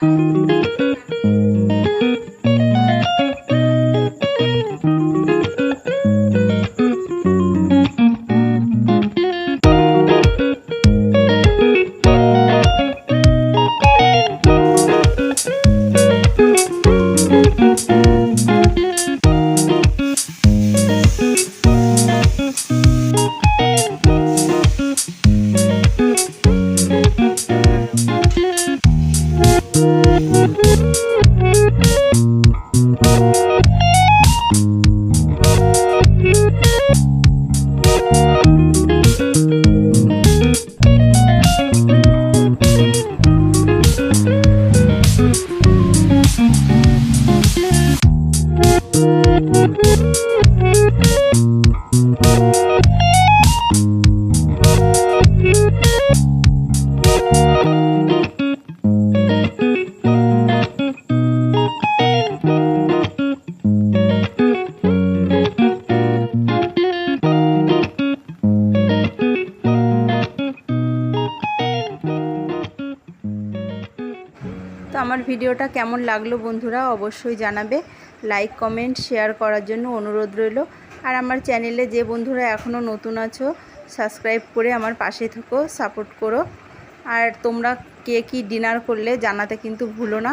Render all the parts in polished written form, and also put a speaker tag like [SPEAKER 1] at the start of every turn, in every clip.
[SPEAKER 1] তো আমার ভিডিওটা কেমন লাগলো বন্ধুরা অবশ্যই জানাবে। লাইক কমেন্ট শেয়ার করার জন্য অনুরোধ রইল। আর আমার চ্যানেলে যে বন্ধুরা এখনও নতুন আছো সাবস্ক্রাইব করে আমার পাশে থেকো, সাপোর্ট করো। আর তোমরা কে কী ডিনার করলে জানাতে কিন্তু ভুলো না।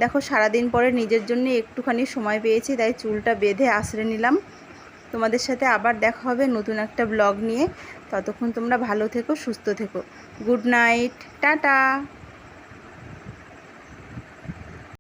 [SPEAKER 1] দেখো সারাদিন পরে নিজের জন্য একটুখানি সময় পেয়েছি, তাই চুলটা বেঁধে আঁচড়ে নিলাম। তোমাদের সাথে আবার দেখা হবে নতুন একটা ব্লগ নিয়ে। ততক্ষণ তোমরা ভালো থেকো, সুস্থ থেকো। Good night, tata.